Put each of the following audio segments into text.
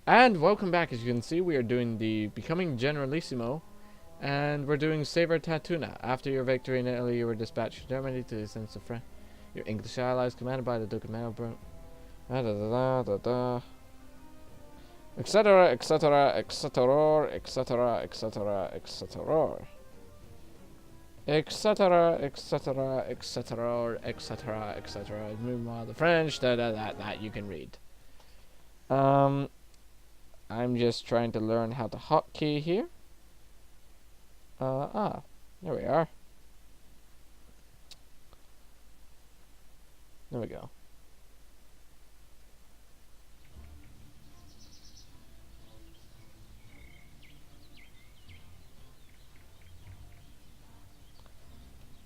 And welcome back. As you can see, we are doing the Becoming Generalissimo, and we're doing Saber Tatuna. After your victory in Italy, you were dispatched to Germany to the sense of France. Your English allies, commanded by the Duke of Melbourne, etc., etc., etc., etc., etc., etc., etc., etc., etc., etc., etc. Meanwhile, the French, that you can read. I'm just trying to learn how to hotkey here. There we are. There we go.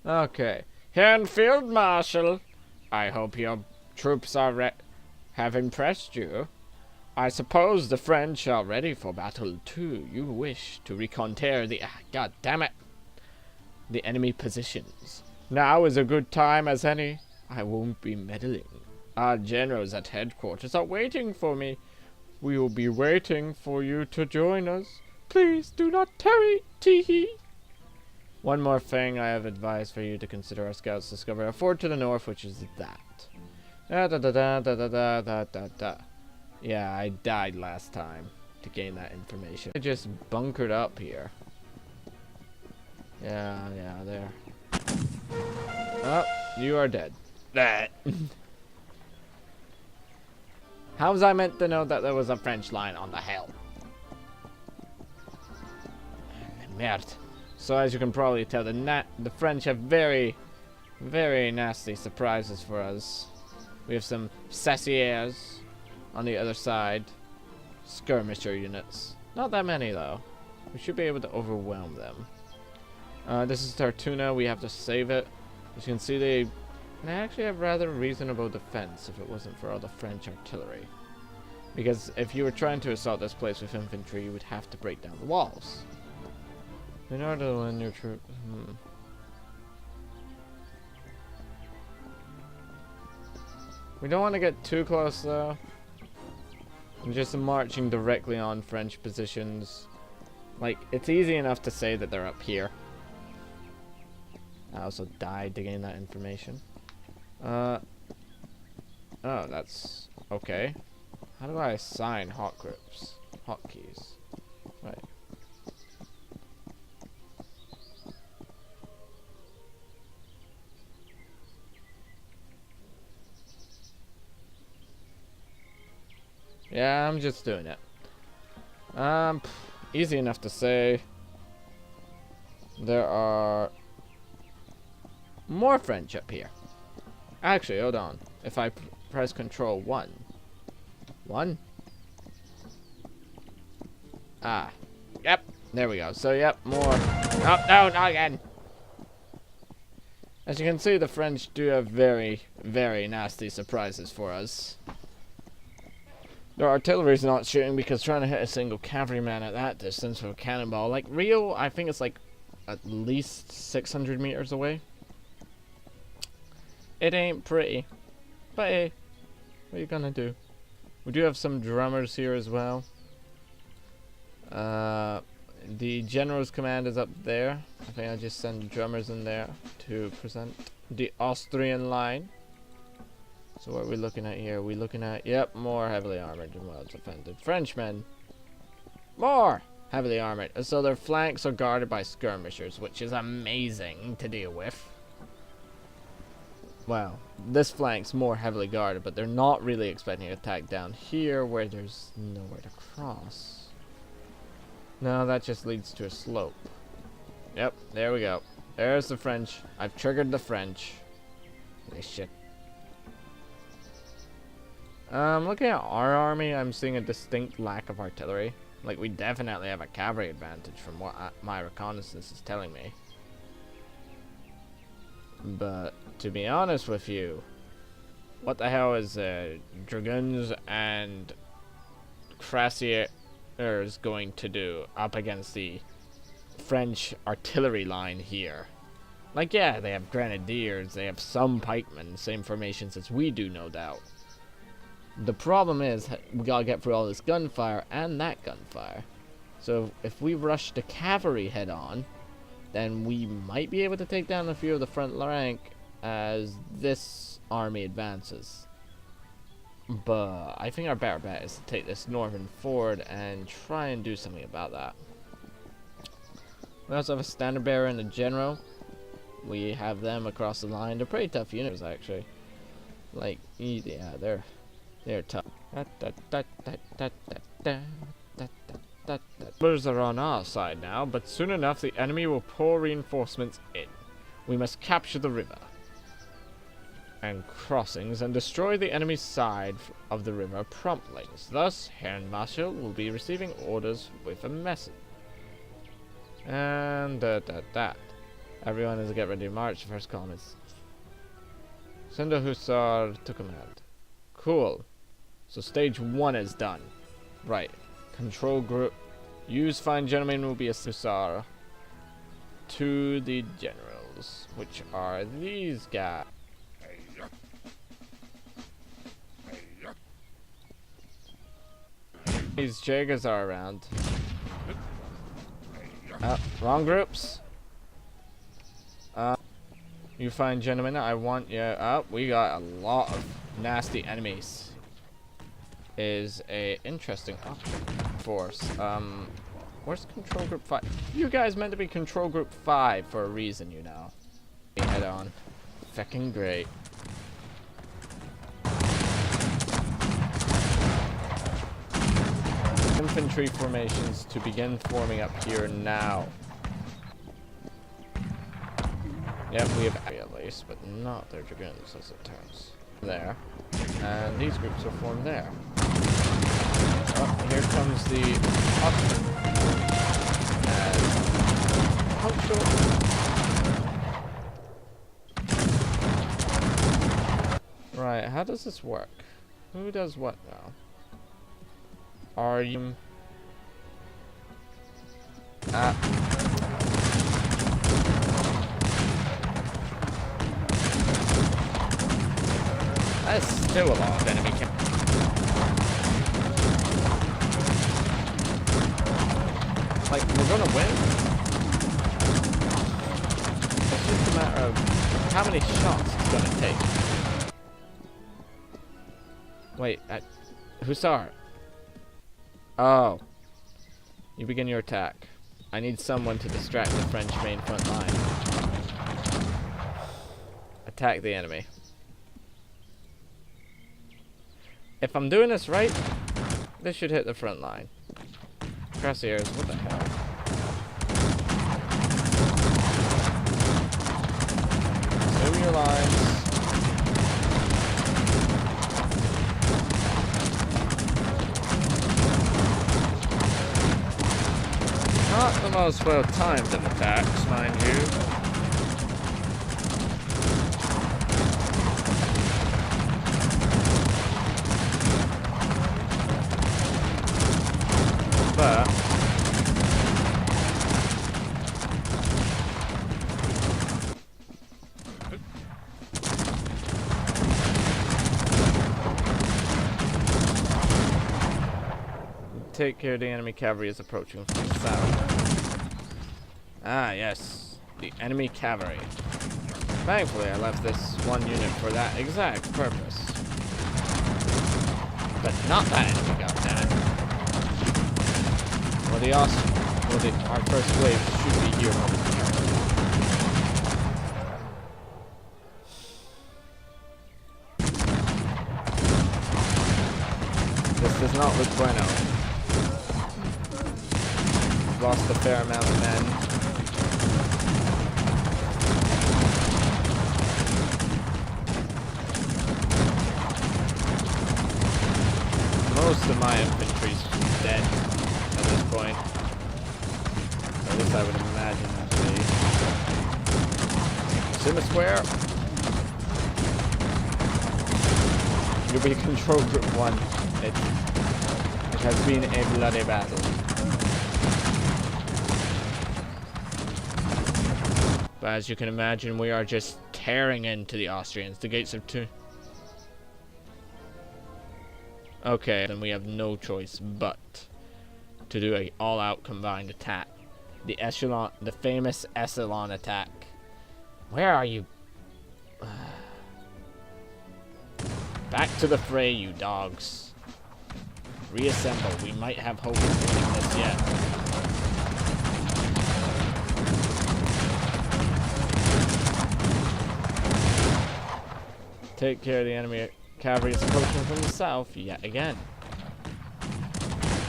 Okay. Herrn Field Marshal, I hope your troops have impressed you. I suppose the French are ready for battle too. You wish to reconnoiter the God damn it, the enemy positions. Now is a good time as any. I won't be meddling. Our generals at headquarters are waiting for me. We will be waiting for you to join us. Please do not tarry, teehee. One more thing I have advised for you to consider. Our scouts discover a fort to the north, which is that. Yeah, I died last time to gain that information. I just bunkered up here. Yeah, there. Oh, you are dead. How was I meant to know that there was a French line on the hill? Merde. So as you can probably tell, the French have very, very nasty surprises for us. We have some sassiers on the other side. Skirmisher units. Not that many though. We should be able to overwhelm them. This is Tartuna. We have to save it. As you can see, they actually have rather reasonable defense if it wasn't for all the French artillery. Because if you were trying to assault this place with infantry, you would have to break down the walls. In order to win your troop. We don't want to get too close though. I'm just marching directly on French positions. Like, it's easy enough to say that they're up here. I also died to gain that information. Oh, that's okay. How do I assign hotkeys? Right. Yeah, I'm just doing it. Easy enough to say. There are more French up here. Actually, hold on. If I press Control 1. Ah. Yep. There we go. So, yep, more. Oh, no, not again. As you can see, the French do have very, very nasty surprises for us. Their artillery's not shooting because trying to hit a single cavalryman at that distance with a cannonball. Like, Rio, I think it's like at least 600 meters away. It ain't pretty. But hey, what are you gonna do? We do have some drummers here as well. The general's command is up there. I think I'll just send drummers in there to present the Austrian line. So what are we looking at here? We're looking at, yep, more heavily armored and well defended Frenchmen. More heavily armored. So their flanks are guarded by skirmishers, which is amazing to deal with. Well, this flank's more heavily guarded, but they're not really expecting an attack down here where there's nowhere to cross. No, that just leads to a slope. Yep, there we go. There's the French. I've triggered the French. Holy shit. Looking at our army, I'm seeing a distinct lack of artillery. Like, we definitely have a cavalry advantage from what my reconnaissance is telling me. But, to be honest with you, what the hell is Dragoons and Cuirassiers going to do up against the French artillery line here? Like, yeah, they have grenadiers, they have some pikemen, same formations as we do, no doubt. The problem is we gotta get through all this gunfire and that gunfire. So if we rush the cavalry head on, then we might be able to take down a few of the front rank as this army advances. But I think our better bet is to take this northern ford and try and do something about that. We also have a standard bearer and a general. We have them across the line. They're pretty tough units, actually. Like, yeah, they're tough. Numbers are on our side now, but soon enough the enemy will pour reinforcements in. We must capture the river and crossings and destroy the enemy's side of the river promptly. Thus, Herrn Marshal will be receiving orders with a message. And everyone is to get ready to march. The first column is send a hussar to command. Cool. So stage 1 is done. Right. Control group. Use fine gentlemen will be a hussar to the generals, which are these guys. These Jaegers are around. Wrong groups. You fine gentlemen, I want you up. We got a lot of nasty enemies. Is a interesting force. Where's control group 5? You guys meant to be control group 5 for a reason, you know. Head on. Feckin' great. Infantry formations to begin forming up here now. Yep, we have at least, but not their dragoons as it turns. There. And these groups are formed there. Oh, here comes the Right, how does this work? Who does what now? Are you that's still a lot of enemy camp. Like, we're gonna win. It's just a matter of how many shots it's gonna take. Wait, Hussar. Oh. You begin your attack. I need someone to distract the French main front line. Attack the enemy. If I'm doing this right, this should hit the front line. Cuirassiers, what the hell? Zoom your lines. Not the most well-timed of attacks, mind you. But take care of the enemy cavalry is approaching from the south. Ah, yes, the enemy cavalry. Thankfully, I left this one unit for that exact purpose. But not that enemy, goddammit. Well, our first wave should be here momentarily. This does not look bueno. We've lost a fair amount of men. Most of my infantry's dead at this point. Or at least I would imagine them to be. Sim Square. You'll be control group 1. It has been a bloody battle. But as you can imagine, we are just tearing into the Austrians. The gates of Okay, then we have no choice but to do a all-out combined attack. The famous echelon attack. Where are you? Back to the fray, you dogs. Reassemble. We might have hope of winning this yet. Take care of the enemy cavalry is approaching from the south yet again.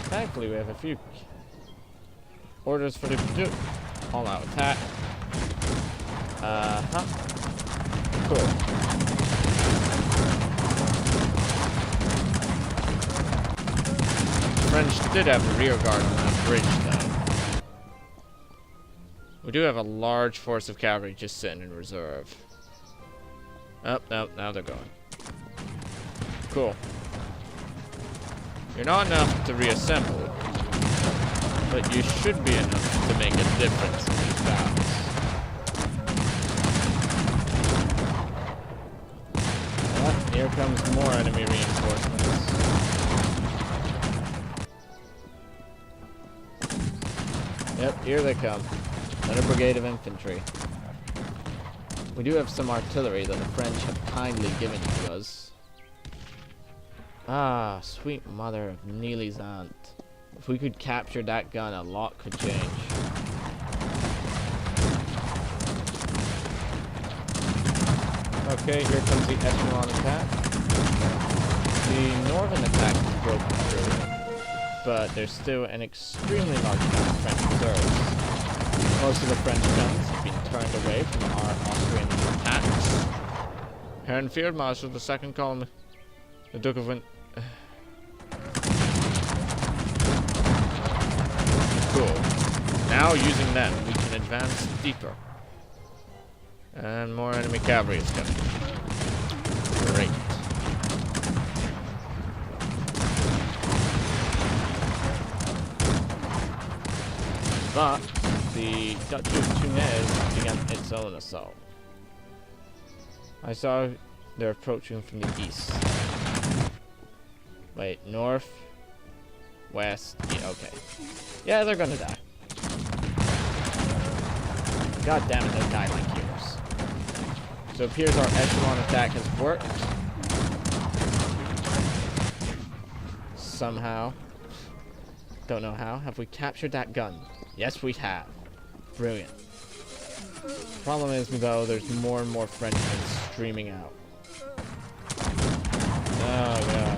Thankfully, we have a few orders for the all-out attack. Cool. French did have a rear guard on that bridge, though. We do have a large force of cavalry just sitting in reserve. Oh, no, now they're going. Cool. You're not enough to reassemble, but you should be enough to make a difference in these battles. Well, here comes more enemy reinforcements. Yep, here they come. Another brigade of infantry. We do have some artillery that the French have kindly given to us. Ah, sweet mother of Neely's aunt. If we could capture that gun, a lot could change. Okay, here comes the echelon attack. The northern attack is broken through, but there's still an extremely large amount of French reserves. Most of the French guns have been turned away from our Austrian attacks. Herrn Field Marshal, the second column, the Duke of Cool. Now, using them, we can advance deeper. And more enemy cavalry is coming. Great. But the Duchy of Tunis began its own assault. I saw they're approaching from the east. Wait, north, west, yeah, okay. Yeah, they're gonna die. God damn it, they die like heroes. So it appears our echelon attack has worked. Somehow. Don't know how. Have we captured that gun? Yes, we have. Brilliant. Problem is, though, there's more and more Frenchmen streaming out. Oh, God.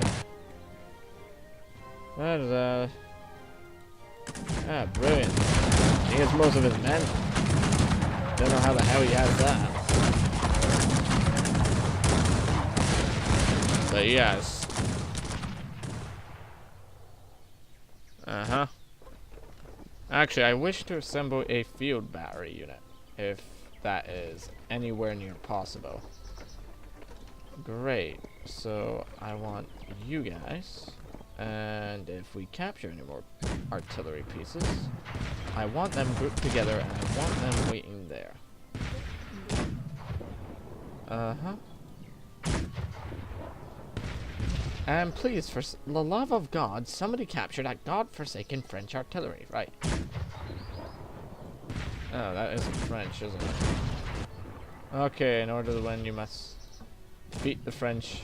Brilliant. He has most of his men. Don't know how the hell he has that. But yes. Actually, I wish to assemble a field battery unit, if that is anywhere near possible. Great. So I want you guys, and if we capture any more artillery pieces, I want them grouped together and I want them waiting there. And please, for the love of God, somebody capture that godforsaken French artillery. Right. Oh, that isn't French, isn't it? Okay, in order to win, you must defeat the French.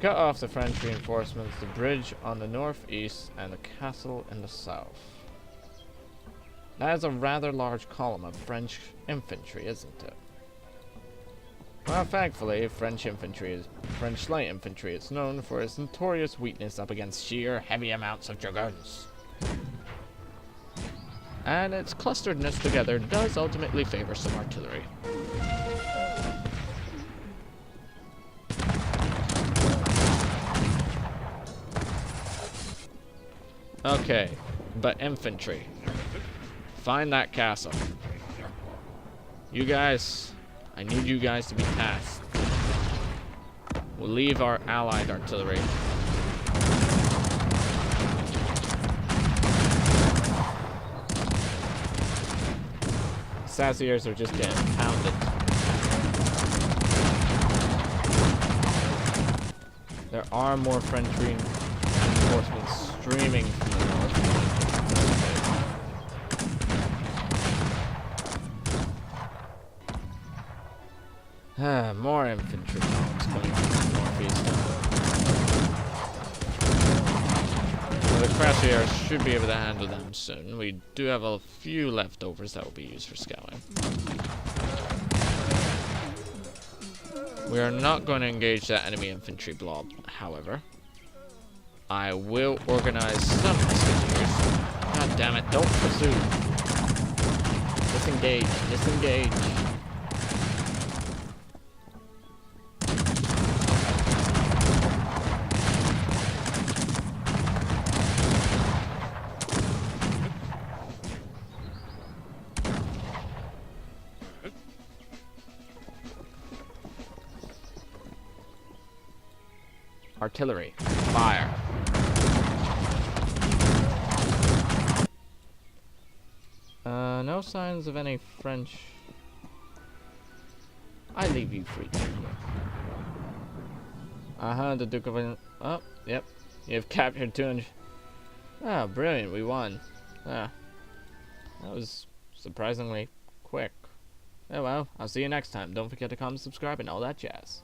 Cut off the French reinforcements, the bridge on the northeast, and the castle in the south. That is a rather large column of French infantry, isn't it? Well, thankfully, French light infantry is known for its notorious weakness up against sheer heavy amounts of dragoons. And its clusteredness together does ultimately favor some artillery. Okay, but infantry. Find that castle. You guys, I need you guys to be tasked. We'll leave our allied artillery. Sassiers are just getting pounded. There are more French reinforcements streaming from the north. More infantry columns coming from the northeast. So the Cuirassiers should be able to handle them soon. We do have a few leftovers that will be used for scouting. We are not going to engage that enemy infantry blob, however. I will organize some musketeers. God damn it, don't pursue. Disengage, disengage. Artillery, fire. No signs of any French. I leave you free. The Duke of... Oh, yep. You've captured 200... Oh, brilliant, we won. That was surprisingly quick. Oh well, I'll see you next time. Don't forget to comment, subscribe, and all that jazz.